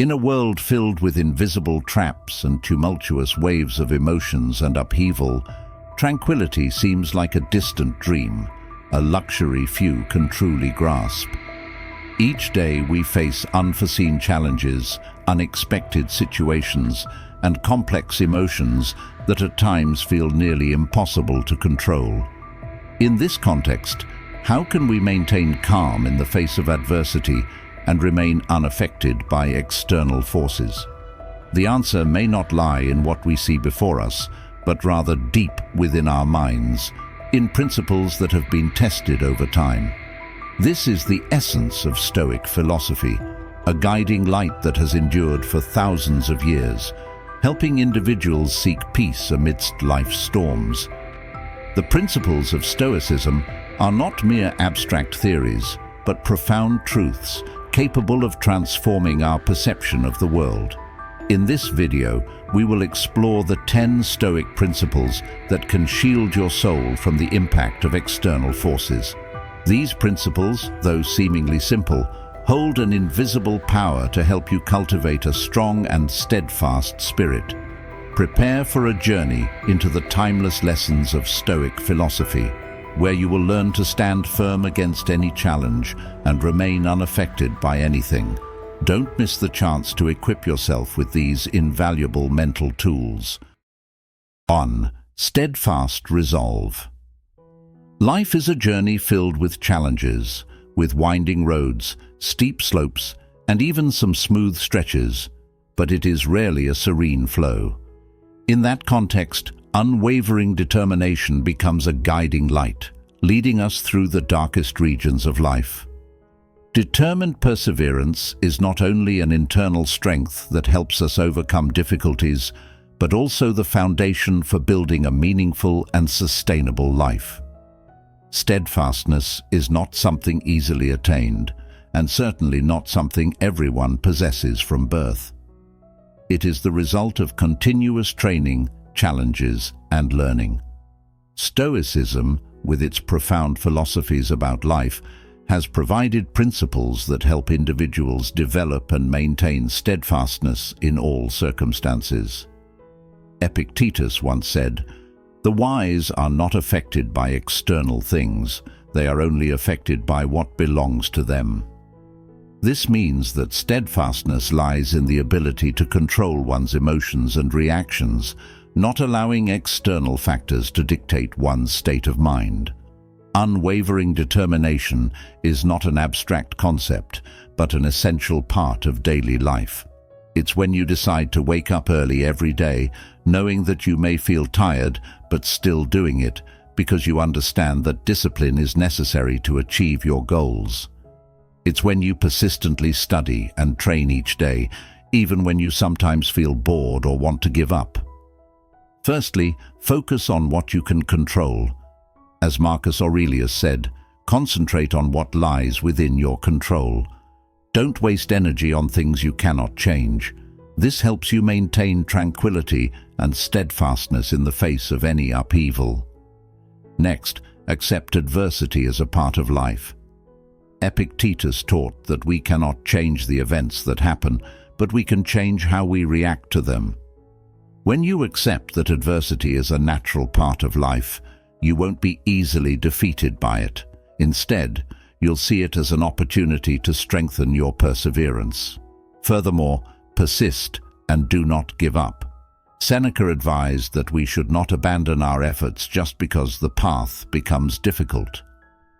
In a world filled with invisible traps and tumultuous waves of emotions and upheaval, tranquility seems like a distant dream, a luxury few can truly grasp. Each day we face unforeseen challenges, unexpected situations, and complex emotions that at times feel nearly impossible to control. In this context, how can we maintain calm in the face of adversity and remain unaffected by external forces? The answer may not lie in what we see before us, but rather deep within our minds, in principles that have been tested over time. This is the essence of Stoic philosophy, a guiding light that has endured for thousands of years, helping individuals seek peace amidst life's storms. The principles of Stoicism are not mere abstract theories, but profound truths capable of transforming our perception of the world. In this video, we will explore the 10 Stoic principles that can shield your soul from the impact of external forces. These principles, though seemingly simple, hold an invisible power to help you cultivate a strong and steadfast spirit. Prepare for a journey into the timeless lessons of Stoic philosophy, where you will learn to stand firm against any challenge and remain unaffected by anything. Don't miss the chance to equip yourself with these invaluable mental tools. 1. Steadfast Resolve. Life is a journey filled with challenges, with winding roads, steep slopes, and even some smooth stretches, but it is rarely a serene flow. In that context, unwavering determination becomes a guiding light, leading us through the darkest regions of life. Determined perseverance is not only an internal strength that helps us overcome difficulties, but also the foundation for building a meaningful and sustainable life. Steadfastness is not something easily attained, and certainly not something everyone possesses from birth. It is the result of continuous training, challenges, and learning. Stoicism, with its profound philosophies about life, has provided principles that help individuals develop and maintain steadfastness in all circumstances. Epictetus once said, "The wise are not affected by external things, they are only affected by what belongs to them." This means that steadfastness lies in the ability to control one's emotions and reactions, not allowing external factors to dictate one's state of mind. Unwavering determination is not an abstract concept, but an essential part of daily life. It's when you decide to wake up early every day, knowing that you may feel tired, but still doing it, because you understand that discipline is necessary to achieve your goals. It's when you persistently study and train each day, even when you sometimes feel bored or want to give up. Firstly, focus on what you can control. As Marcus Aurelius said, concentrate on what lies within your control. Don't waste energy on things you cannot change. This helps you maintain tranquility and steadfastness in the face of any upheaval. Next, accept adversity as a part of life. Epictetus taught that we cannot change the events that happen, but we can change how we react to them. When you accept that adversity is a natural part of life, you won't be easily defeated by it. Instead, you'll see it as an opportunity to strengthen your perseverance. Furthermore, persist and do not give up. Seneca advised that we should not abandon our efforts just because the path becomes difficult.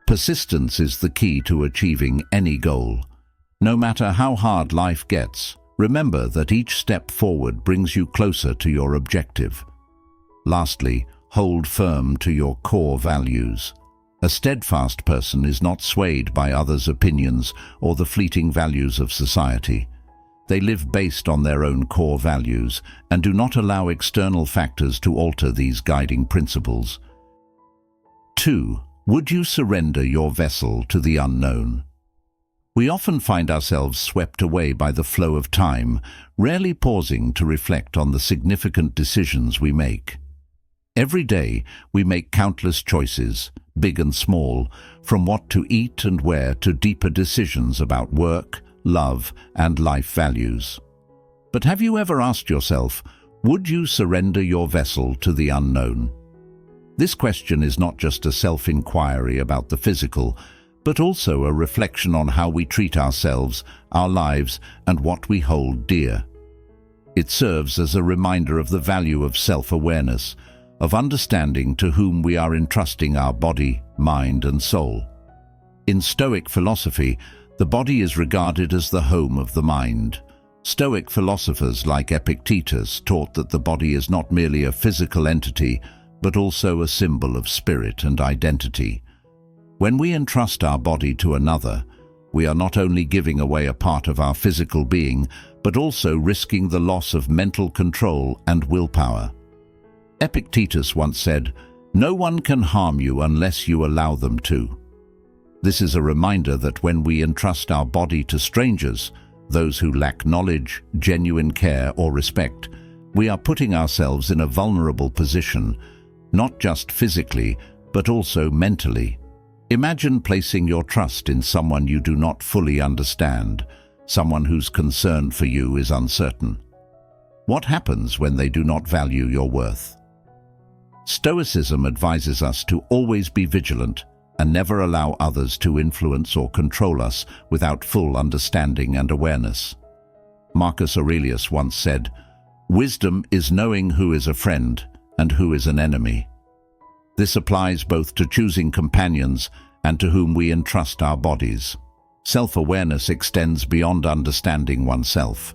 Persistence is the key to achieving any goal. No matter how hard life gets, remember that each step forward brings you closer to your objective. Lastly, hold firm to your core values. A steadfast person is not swayed by others' opinions or the fleeting values of society. They live based on their own core values and do not allow external factors to alter these guiding principles. 2. Would you surrender your vessel to the unknown? We often find ourselves swept away by the flow of time, rarely pausing to reflect on the significant decisions we make. Every day, we make countless choices, big and small, from what to eat and where to deeper decisions about work, love, and life values. But have you ever asked yourself, would you surrender your vessel to the unknown? This question is not just a self-inquiry about the physical, but also a reflection on how we treat ourselves, our lives, and what we hold dear. It serves as a reminder of the value of self-awareness, of understanding to whom we are entrusting our body, mind, and soul. In Stoic philosophy, the body is regarded as the home of the mind. Stoic philosophers like Epictetus taught that the body is not merely a physical entity, but also a symbol of spirit and identity. When we entrust our body to another, we are not only giving away a part of our physical being, but also risking the loss of mental control and willpower. Epictetus once said, "No one can harm you unless you allow them to." This is a reminder that when we entrust our body to strangers, those who lack knowledge, genuine care, or respect, we are putting ourselves in a vulnerable position, not just physically, but also mentally. Imagine placing your trust in someone you do not fully understand, someone whose concern for you is uncertain. What happens when they do not value your worth? Stoicism advises us to always be vigilant and never allow others to influence or control us without full understanding and awareness. Marcus Aurelius once said, "Wisdom is knowing who is a friend and who is an enemy." This applies both to choosing companions and to whom we entrust our bodies. Self-awareness extends beyond understanding oneself.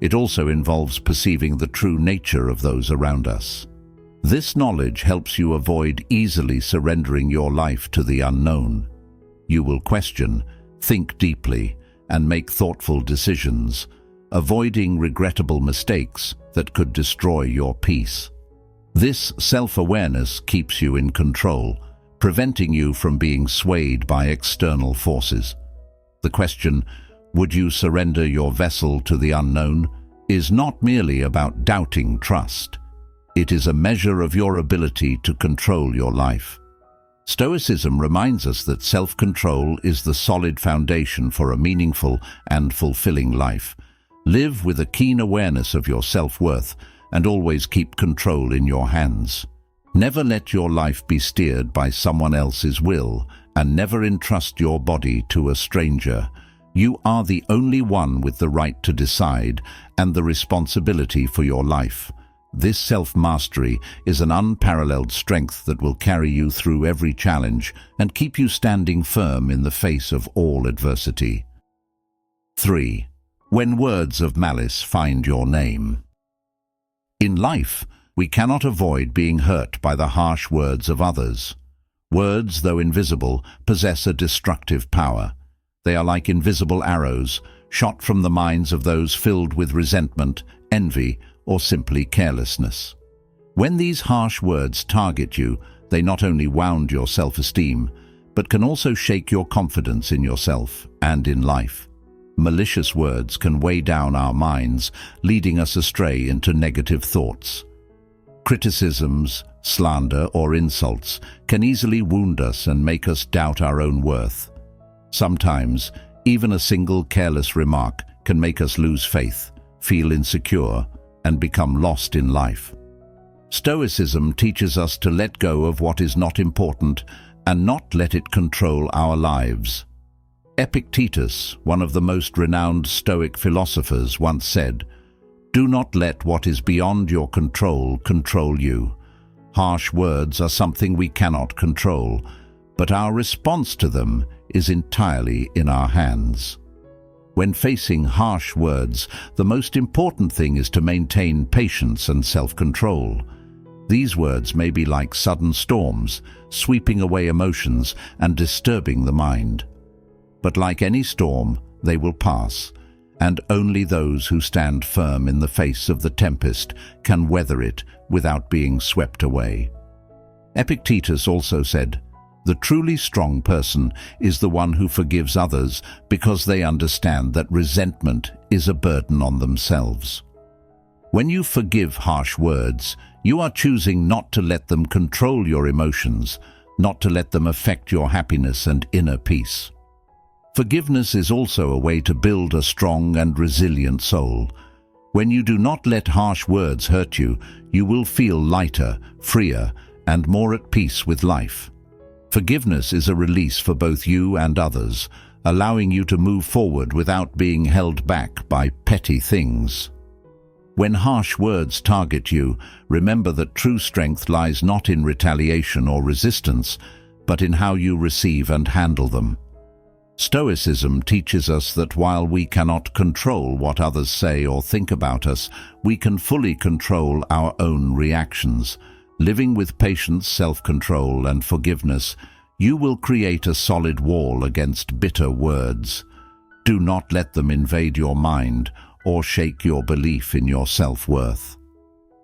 It also involves perceiving the true nature of those around us. This knowledge helps you avoid easily surrendering your life to the unknown. You will question, think deeply, and make thoughtful decisions, avoiding regrettable mistakes that could destroy your peace. This self-awareness keeps you in control, preventing you from being swayed by external forces. The question, would you surrender your vessel to the unknown, is not merely about doubting trust. It is a measure of your ability to control your life. Stoicism reminds us that self-control is the solid foundation for a meaningful and fulfilling life. Live with a keen awareness of your self-worth and always keep control in your hands. Never let your life be steered by someone else's will, and never entrust your body to a stranger. You are the only one with the right to decide and the responsibility for your life. This self-mastery is an unparalleled strength that will carry you through every challenge and keep you standing firm in the face of all adversity. 3. When words of malice find your name. In life, we cannot avoid being hurt by the harsh words of others. Words, though invisible, possess a destructive power. They are like invisible arrows, shot from the minds of those filled with resentment, envy, or simply carelessness. When these harsh words target you, they not only wound your self-esteem, but can also shake your confidence in yourself and in life. Malicious words can weigh down our minds, leading us astray into negative thoughts. Criticisms, slander, or insults can easily wound us and make us doubt our own worth. Sometimes, even a single careless remark can make us lose faith, feel insecure, and become lost in life. Stoicism teaches us to let go of what is not important and not let it control our lives. Epictetus, one of the most renowned Stoic philosophers, once said, "Do not let what is beyond your control control you." Harsh words are something we cannot control, but our response to them is entirely in our hands. When facing harsh words, the most important thing is to maintain patience and self-control. These words may be like sudden storms, sweeping away emotions and disturbing the mind. But like any storm, they will pass, and only those who stand firm in the face of the tempest can weather it without being swept away. Epictetus also said, "The truly strong person is the one who forgives others because they understand that resentment is a burden on themselves." When you forgive harsh words, you are choosing not to let them control your emotions, not to let them affect your happiness and inner peace. Forgiveness is also a way to build a strong and resilient soul. When you do not let harsh words hurt you, you will feel lighter, freer, and more at peace with life. Forgiveness is a release for both you and others, allowing you to move forward without being held back by petty things. When harsh words target you, remember that true strength lies not in retaliation or resistance, but in how you receive and handle them. Stoicism teaches us that while we cannot control what others say or think about us, we can fully control our own reactions. Living with patience, self-control, and forgiveness, you will create a solid wall against bitter words. Do not let them invade your mind or shake your belief in your self-worth.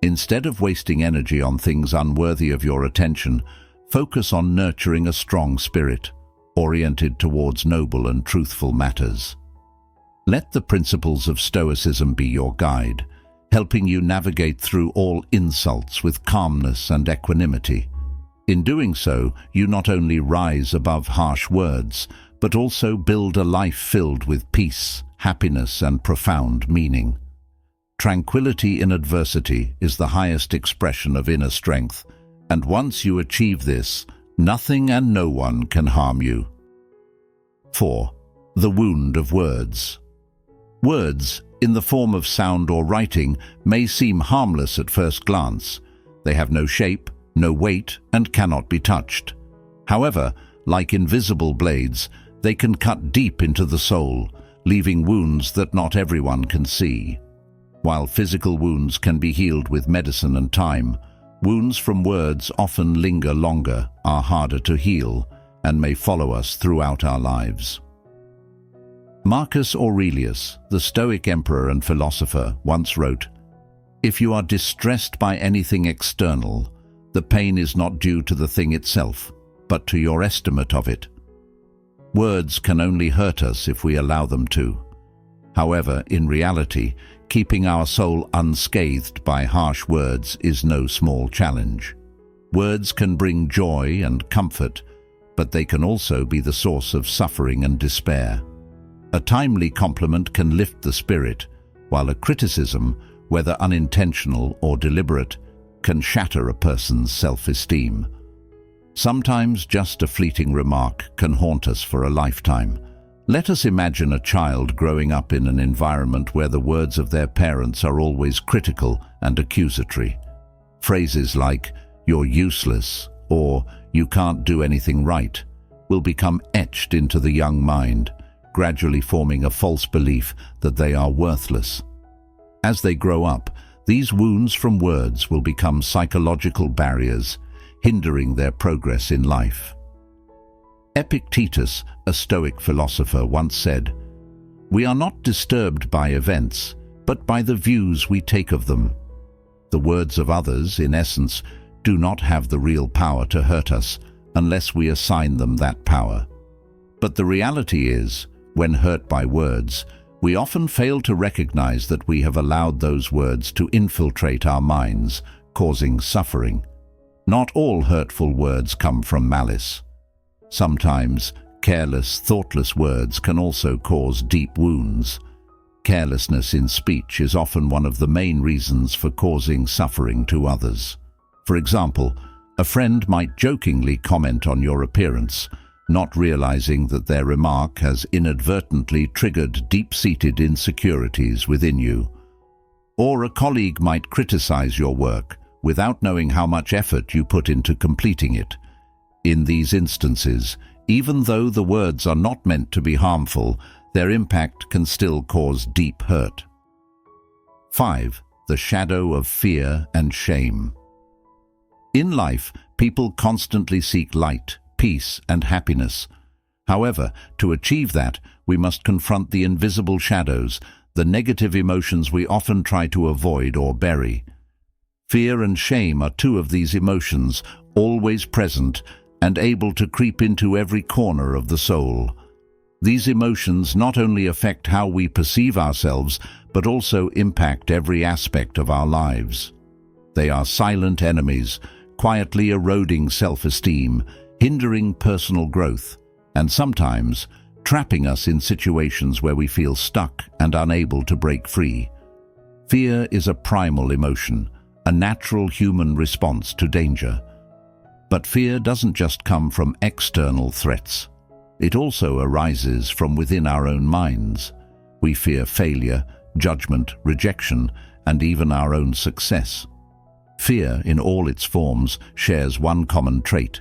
Instead of wasting energy on things unworthy of your attention, focus on nurturing a strong spirit, oriented towards noble and truthful matters. Let the principles of Stoicism be your guide, helping you navigate through all insults with calmness and equanimity. In doing so, you not only rise above harsh words, but also build a life filled with peace, happiness, and profound meaning. Tranquility in adversity is the highest expression of inner strength, and once you achieve this, nothing and no one can harm you. 4. The wound of words. Words, in the form of sound or writing, may seem harmless at first glance. They have no shape, no weight, and cannot be touched. However, like invisible blades, they can cut deep into the soul, leaving wounds that not everyone can see. While physical wounds can be healed with medicine and time, wounds from words often linger longer, are harder to heal, and may follow us throughout our lives. Marcus Aurelius, the Stoic emperor and philosopher, once wrote, "If you are distressed by anything external, the pain is not due to the thing itself, but to your estimate of it." Words can only hurt us if we allow them to. However, in reality, keeping our soul unscathed by harsh words is no small challenge. Words can bring joy and comfort, but they can also be the source of suffering and despair. A timely compliment can lift the spirit, while a criticism, whether unintentional or deliberate, can shatter a person's self-esteem. Sometimes just a fleeting remark can haunt us for a lifetime. Let us imagine a child growing up in an environment where the words of their parents are always critical and accusatory. Phrases like, "You're useless," or "You can't do anything right," will become etched into the young mind, gradually forming a false belief that they are worthless. As they grow up, these wounds from words will become psychological barriers, hindering their progress in life. Epictetus, a Stoic philosopher, once said, "We are not disturbed by events, but by the views we take of them." The words of others, in essence, do not have the real power to hurt us unless we assign them that power. But the reality is, when hurt by words, we often fail to recognize that we have allowed those words to infiltrate our minds, causing suffering. Not all hurtful words come from malice. Sometimes, careless, thoughtless words can also cause deep wounds. Carelessness in speech is often one of the main reasons for causing suffering to others. For example, a friend might jokingly comment on your appearance, not realizing that their remark has inadvertently triggered deep-seated insecurities within you. Or a colleague might criticize your work without knowing how much effort you put into completing it. In these instances, even though the words are not meant to be harmful, their impact can still cause deep hurt. 5. The shadow of fear and shame. In life, people constantly seek light, peace, and happiness. However, to achieve that, we must confront the invisible shadows, the negative emotions we often try to avoid or bury. Fear and shame are two of these emotions, always present and able to creep into every corner of the soul. These emotions not only affect how we perceive ourselves, but also impact every aspect of our lives. They are silent enemies, quietly eroding self-esteem, hindering personal growth, and sometimes trapping us in situations where we feel stuck and unable to break free. Fear is a primal emotion, a natural human response to danger. But fear doesn't just come from external threats. It also arises from within our own minds. We fear failure, judgment, rejection, and even our own success. Fear, in all its forms, shares one common trait.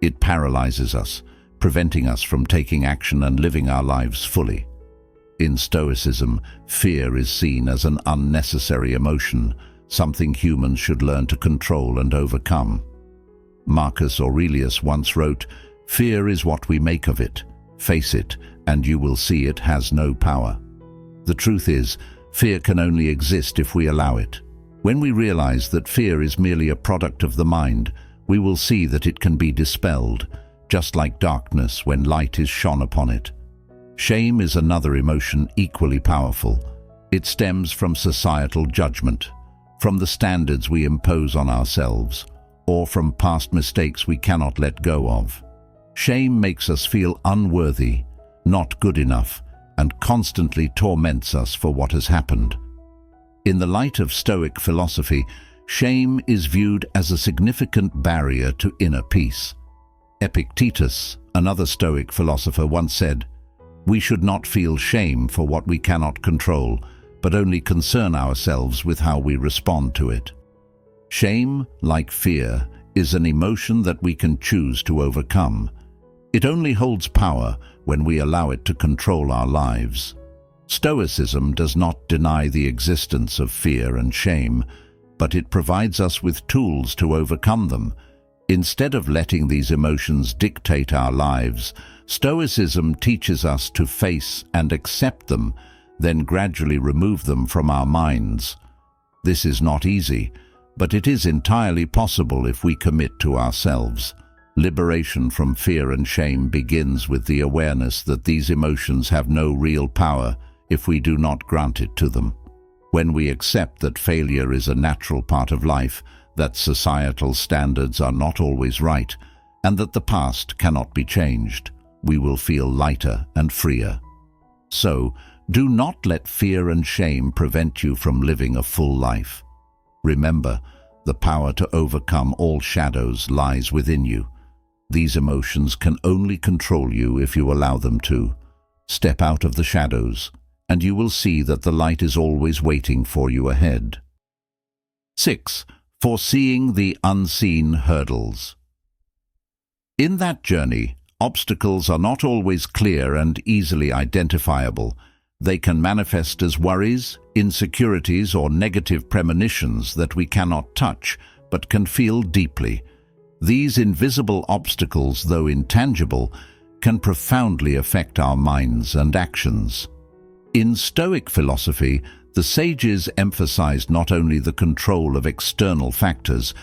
It paralyzes us, preventing us from taking action and living our lives fully. In Stoicism, fear is seen as an unnecessary emotion, something humans should learn to control and overcome. Marcus Aurelius once wrote, "Fear is what we make of it. Face it, and you will see it has no power." The truth is, fear can only exist if we allow it. When we realize that fear is merely a product of the mind, we will see that it can be dispelled, just like darkness when light is shone upon it. Shame is another emotion equally powerful. It stems from societal judgment, from the standards we impose on ourselves, or from past mistakes we cannot let go of. Shame makes us feel unworthy, not good enough, and constantly torments us for what has happened. In the light of Stoic philosophy, shame is viewed as a significant barrier to inner peace. Epictetus, another Stoic philosopher, once said, "We should not feel shame for what we cannot control, but only concern ourselves with how we respond to it." Shame, like fear, is an emotion that we can choose to overcome. It only holds power when we allow it to control our lives. Stoicism does not deny the existence of fear and shame, but it provides us with tools to overcome them. Instead of letting these emotions dictate our lives, Stoicism teaches us to face and accept them, then gradually remove them from our minds. This is not easy, but it is entirely possible if we commit to ourselves. Liberation from fear and shame begins with the awareness that these emotions have no real power if we do not grant it to them. When we accept that failure is a natural part of life, that societal standards are not always right, and that the past cannot be changed, we will feel lighter and freer. So, do not let fear and shame prevent you from living a full life. Remember, the power to overcome all shadows lies within you. These emotions can only control you if you allow them to. Step out of the shadows, and you will see that the light is always waiting for you ahead. 6. Foreseeing the unseen hurdles. In that journey, obstacles are not always clear and easily identifiable. They can manifest as worries, insecurities, or negative premonitions that we cannot touch, but can feel deeply. These invisible obstacles, though intangible, can profoundly affect our minds and actions. In Stoic philosophy, the sages emphasized not only the control of external factors,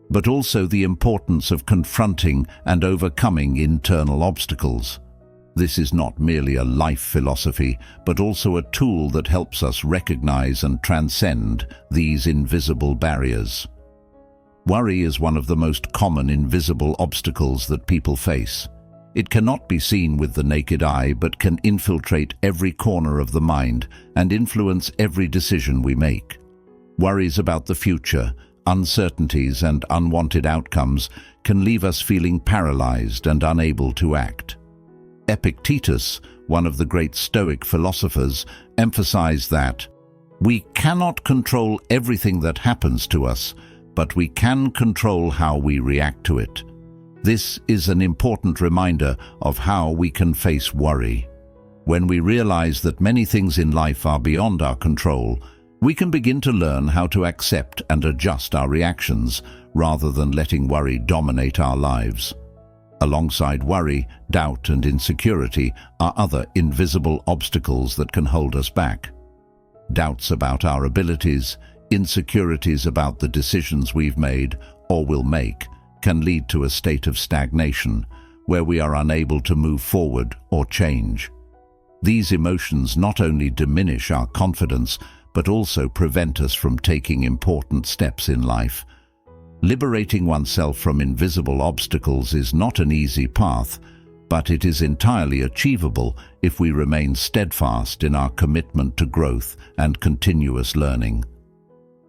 but also the importance of confronting and overcoming internal obstacles. This is not merely a life philosophy, but also a tool that helps us recognize and transcend these invisible barriers. Worry is one of the most common invisible obstacles that people face. It cannot be seen with the naked eye, but can infiltrate every corner of the mind and influence every decision we make. Worries about the future, uncertainties, and unwanted outcomes can leave us feeling paralyzed and unable to act. Epictetus, one of the great Stoic philosophers, emphasized that we cannot control everything that happens to us, but we can control how we react to it. This is an important reminder of how we can face worry. When we realize that many things in life are beyond our control, we can begin to learn how to accept and adjust our reactions rather than letting worry dominate our lives. Alongside worry, doubt and insecurity are other invisible obstacles that can hold us back. Doubts about our abilities, insecurities about the decisions we've made or will make, can lead to a state of stagnation, where we are unable to move forward or change. These emotions not only diminish our confidence, but also prevent us from taking important steps in life. Liberating oneself from invisible obstacles is not an easy path, but it is entirely achievable if we remain steadfast in our commitment to growth and continuous learning.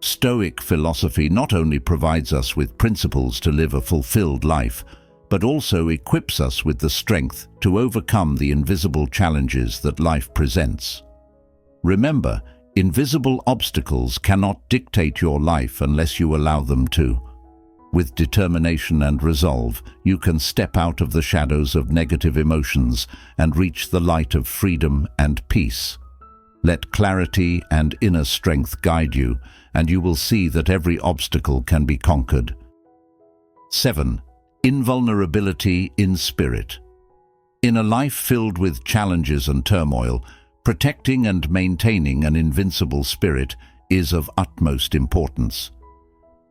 Stoic philosophy not only provides us with principles to live a fulfilled life, but also equips us with the strength to overcome the invisible challenges that life presents. Remember, invisible obstacles cannot dictate your life unless you allow them to. With determination and resolve, you can step out of the shadows of negative emotions and reach the light of freedom and peace. Let clarity and inner strength guide you, and you will see that every obstacle can be conquered. 7. Invulnerability in spirit. In a life filled with challenges and turmoil, protecting and maintaining an invincible spirit is of utmost importance.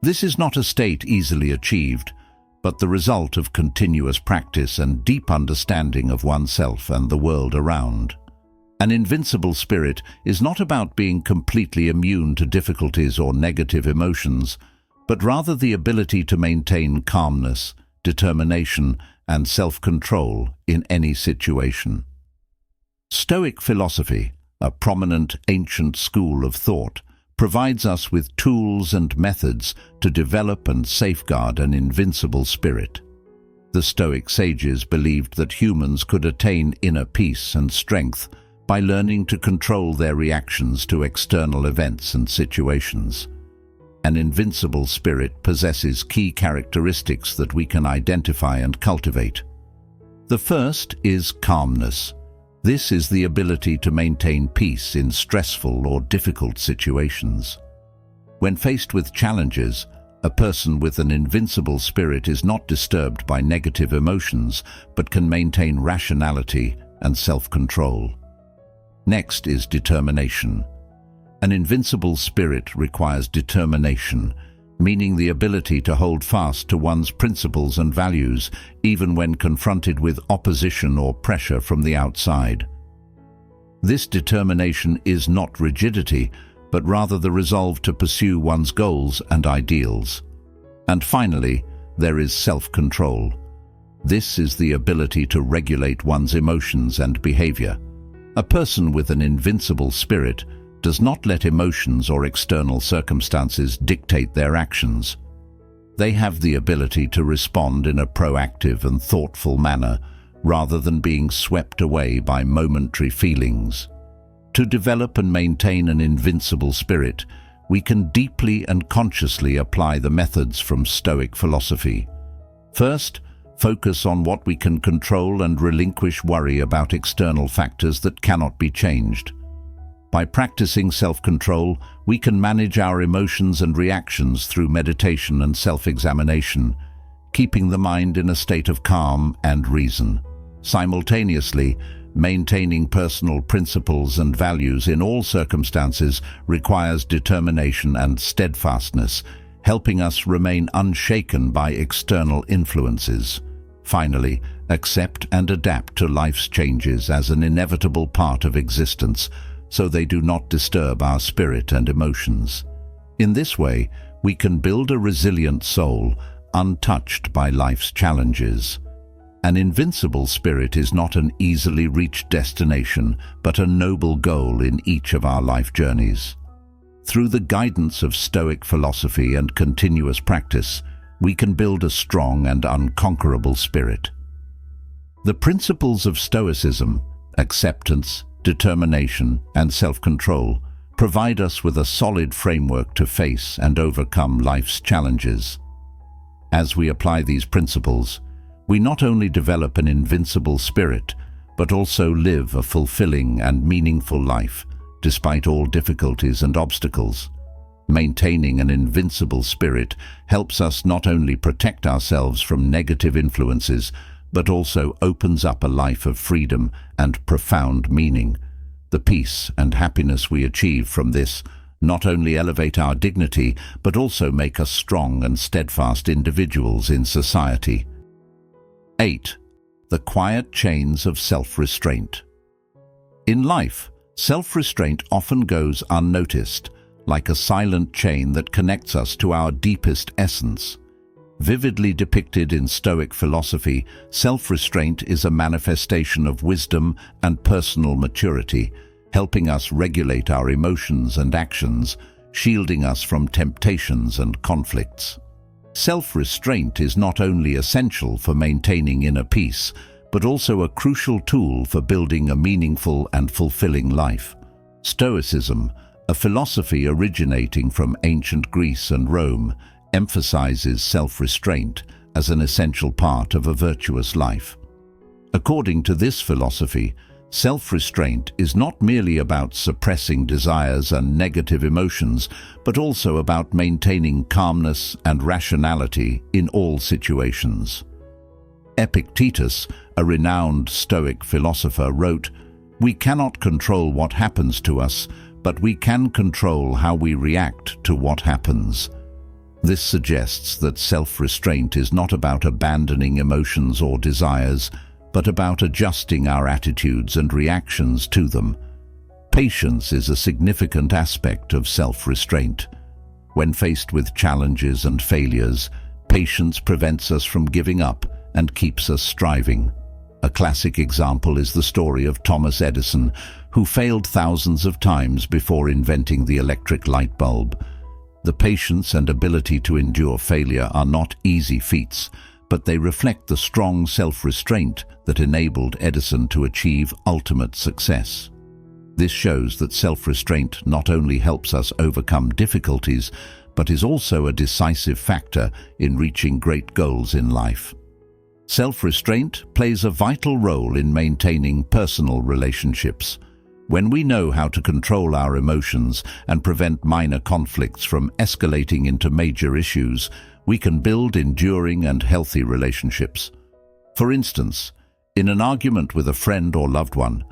This is not a state easily achieved, but the result of continuous practice and deep understanding of oneself and the world around. An invincible spirit is not about being completely immune to difficulties or negative emotions, but rather the ability to maintain calmness, determination, and self-control in any situation. Stoic philosophy, a prominent ancient school of thought, provides us with tools and methods to develop and safeguard an invincible spirit. The Stoic sages believed that humans could attain inner peace and strength by learning to control their reactions to external events and situations. An invincible spirit possesses key characteristics that we can identify and cultivate. The first is calmness. This is the ability to maintain peace in stressful or difficult situations. When faced with challenges, a person with an invincible spirit is not disturbed by negative emotions, but can maintain rationality and self-control. Next is determination. An invincible spirit requires determination, meaning the ability to hold fast to one's principles and values, even when confronted with opposition or pressure from the outside. This determination is not rigidity, but rather the resolve to pursue one's goals and ideals. And finally, there is self-control. This is the ability to regulate one's emotions and behavior. A person with an invincible spirit does not let emotions or external circumstances dictate their actions. They have the ability to respond in a proactive and thoughtful manner, rather than being swept away by momentary feelings. To develop and maintain an invincible spirit, we can deeply and consciously apply the methods from Stoic philosophy. First, focus on what we can control and relinquish worry about external factors that cannot be changed. By practicing self-control, we can manage our emotions and reactions through meditation and self-examination, keeping the mind in a state of calm and reason. Simultaneously, maintaining personal principles and values in all circumstances requires determination and steadfastness, helping us remain unshaken by external influences. Finally, accept and adapt to life's changes as an inevitable part of existence, so they do not disturb our spirit and emotions. In this way, we can build a resilient soul, untouched by life's challenges. An invincible spirit is not an easily reached destination, but a noble goal in each of our life journeys. Through the guidance of Stoic philosophy and continuous practice, we can build a strong and unconquerable spirit. The principles of Stoicism, acceptance, determination, and self-control, provide us with a solid framework to face and overcome life's challenges. As we apply these principles, we not only develop an invincible spirit, but also live a fulfilling and meaningful life, despite all difficulties and obstacles. Maintaining an invincible spirit helps us not only protect ourselves from negative influences, but also opens up a life of freedom and profound meaning. The peace and happiness we achieve from this not only elevate our dignity, but also make us strong and steadfast individuals in society. 8. The quiet chains of self-restraint. In life, self-restraint often goes unnoticed, like a silent chain that connects us to our deepest essence. Vividly depicted in Stoic philosophy, self-restraint is a manifestation of wisdom and personal maturity, helping us regulate our emotions and actions, shielding us from temptations and conflicts. Self-restraint is not only essential for maintaining inner peace, but also a crucial tool for building a meaningful and fulfilling life. Stoicism, a philosophy originating from ancient Greece and Rome, emphasizes self-restraint as an essential part of a virtuous life. According to this philosophy, self-restraint is not merely about suppressing desires and negative emotions, but also about maintaining calmness and rationality in all situations. Epictetus, a renowned Stoic philosopher, wrote, "We cannot control what happens to us, but we can control how we react to what happens." This suggests that self-restraint is not about abandoning emotions or desires, but about adjusting our attitudes and reactions to them. Patience is a significant aspect of self-restraint. When faced with challenges and failures, patience prevents us from giving up and keeps us striving. A classic example is the story of Thomas Edison, who failed thousands of times before inventing the electric light bulb. The patience and ability to endure failure are not easy feats, but they reflect the strong self-restraint that enabled Edison to achieve ultimate success. This shows that self-restraint not only helps us overcome difficulties, but is also a decisive factor in reaching great goals in life. Self-restraint plays a vital role in maintaining personal relationships. When we know how to control our emotions and prevent minor conflicts from escalating into major issues, we can build enduring and healthy relationships. For instance, in an argument with a friend or loved one,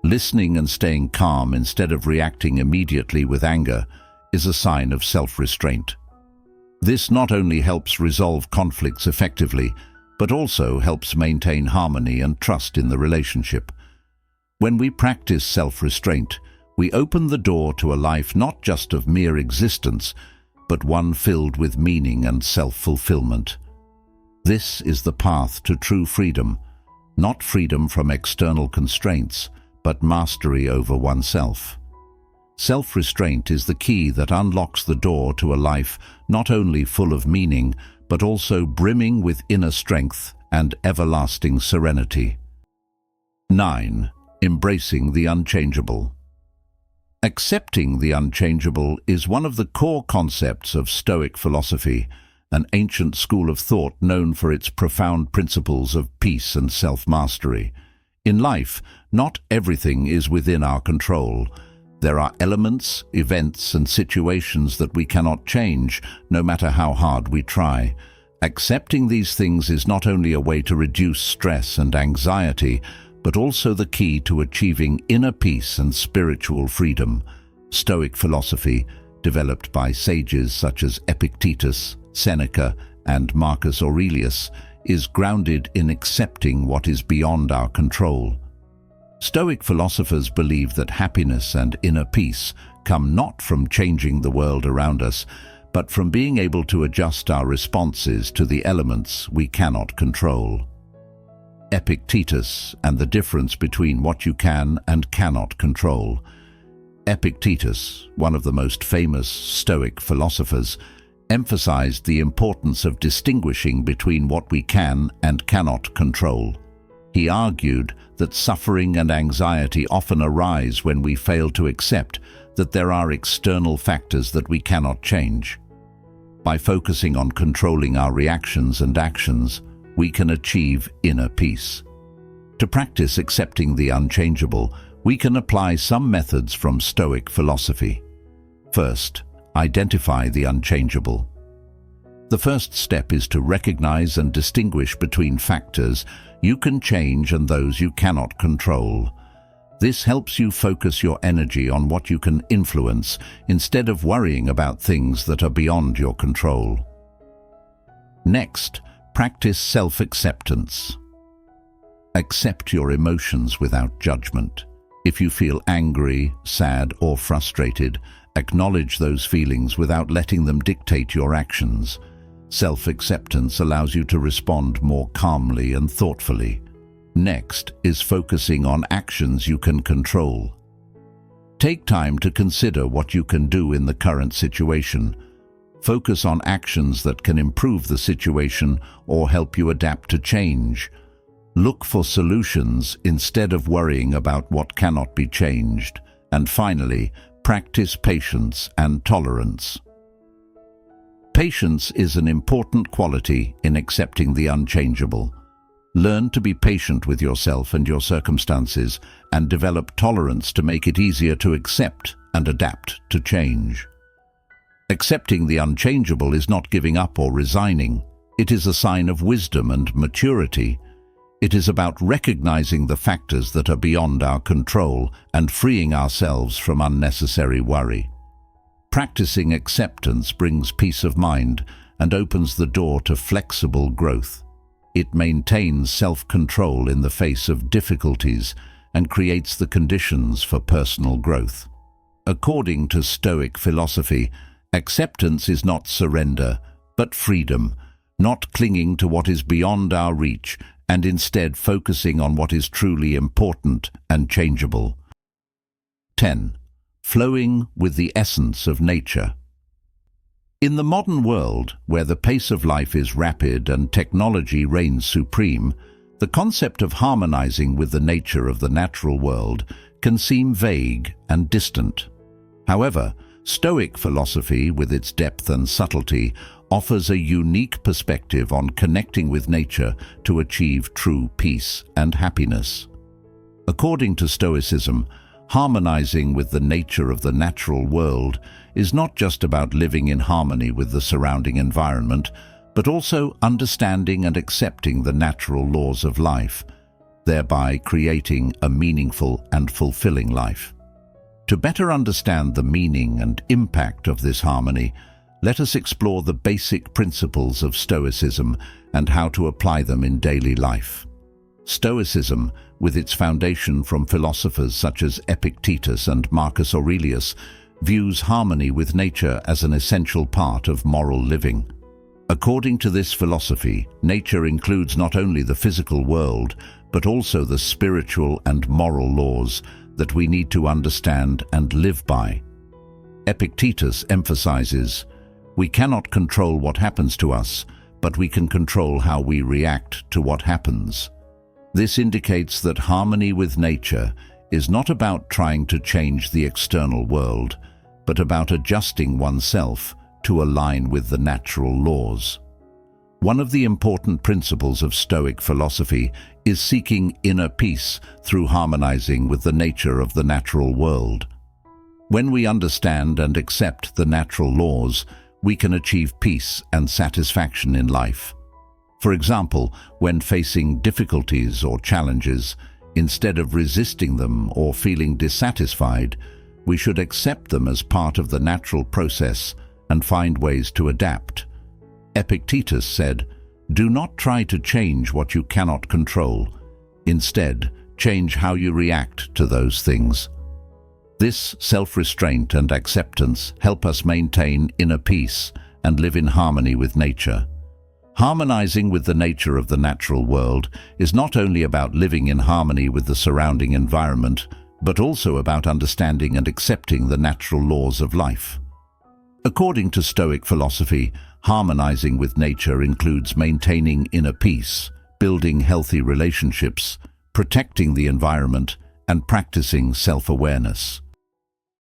listening and staying calm instead of reacting immediately with anger is a sign of self-restraint. This not only helps resolve conflicts effectively, but also helps maintain harmony and trust in the relationship. When we practice self-restraint, we open the door to a life not just of mere existence, but one filled with meaning and self-fulfillment. This is the path to true freedom, not freedom from external constraints, but mastery over oneself. Self-restraint is the key that unlocks the door to a life not only full of meaning, but also brimming with inner strength and everlasting serenity. 9. Embracing the unchangeable. Accepting the unchangeable is one of the core concepts of Stoic philosophy, an ancient school of thought known for its profound principles of peace and self-mastery. In life, not everything is within our control. There are elements, events, and situations that we cannot change, no matter how hard we try. Accepting these things is not only a way to reduce stress and anxiety, but also the key to achieving inner peace and spiritual freedom. Stoic philosophy, developed by sages such as Epictetus, Seneca, and Marcus Aurelius, is grounded in accepting what is beyond our control. Stoic philosophers believe that happiness and inner peace come not from changing the world around us, but from being able to adjust our responses to the elements we cannot control. Epictetus and the difference between what you can and cannot control. Epictetus, one of the most famous Stoic philosophers, emphasized the importance of distinguishing between what we can and cannot control. He argued that suffering and anxiety often arise when we fail to accept that there are external factors that we cannot change. By focusing on controlling our reactions and actions, we can achieve inner peace. To practice accepting the unchangeable, we can apply some methods from Stoic philosophy. First, identify the unchangeable. The first step is to recognize and distinguish between factors you can change and those you cannot control. This helps you focus your energy on what you can influence instead of worrying about things that are beyond your control. Next, practice self-acceptance. Accept your emotions without judgment. If you feel angry, sad, or frustrated, acknowledge those feelings without letting them dictate your actions. Self-acceptance allows you to respond more calmly and thoughtfully. Next is focusing on actions you can control. Take time to consider what you can do in the current situation. Focus on actions that can improve the situation or help you adapt to change. Look for solutions instead of worrying about what cannot be changed. And finally, practice patience and tolerance. Patience is an important quality in accepting the unchangeable. Learn to be patient with yourself and your circumstances and develop tolerance to make it easier to accept and adapt to change. Accepting the unchangeable is not giving up or resigning. It is a sign of wisdom and maturity. It is about recognizing the factors that are beyond our control and freeing ourselves from unnecessary worry. Practicing acceptance brings peace of mind and opens the door to flexible growth. It maintains self-control in the face of difficulties and creates the conditions for personal growth. According to Stoic philosophy, acceptance is not surrender, but freedom, not clinging to what is beyond our reach, and instead focusing on what is truly important and changeable. 10. Flowing with the essence of nature. In the modern world, where the pace of life is rapid and technology reigns supreme, the concept of harmonizing with the nature of the natural world can seem vague and distant. However, Stoic philosophy, with its depth and subtlety, offers a unique perspective on connecting with nature to achieve true peace and happiness. According to Stoicism, harmonizing with the nature of the natural world is not just about living in harmony with the surrounding environment, but also understanding and accepting the natural laws of life, thereby creating a meaningful and fulfilling life. To better understand the meaning and impact of this harmony, let us explore the basic principles of Stoicism and how to apply them in daily life. Stoicism, with its foundation from philosophers such as Epictetus and Marcus Aurelius, views harmony with nature as an essential part of moral living. According to this philosophy, nature includes not only the physical world, but also the spiritual and moral laws that we need to understand and live by. Epictetus emphasizes, we cannot control what happens to us, but we can control how we react to what happens. This indicates that harmony with nature is not about trying to change the external world, but about adjusting oneself to align with the natural laws. One of the important principles of Stoic philosophy is seeking inner peace through harmonizing with the nature of the natural world. When we understand and accept the natural laws, we can achieve peace and satisfaction in life. For example, when facing difficulties or challenges, instead of resisting them or feeling dissatisfied, we should accept them as part of the natural process and find ways to adapt. Epictetus said, "Do not try to change what you cannot control. Instead, change how you react to those things." This self-restraint and acceptance help us maintain inner peace and live in harmony with nature. Harmonizing with the nature of the natural world is not only about living in harmony with the surrounding environment, but also about understanding and accepting the natural laws of life. According to Stoic philosophy, harmonizing with nature includes maintaining inner peace, building healthy relationships, protecting the environment, and practicing self-awareness.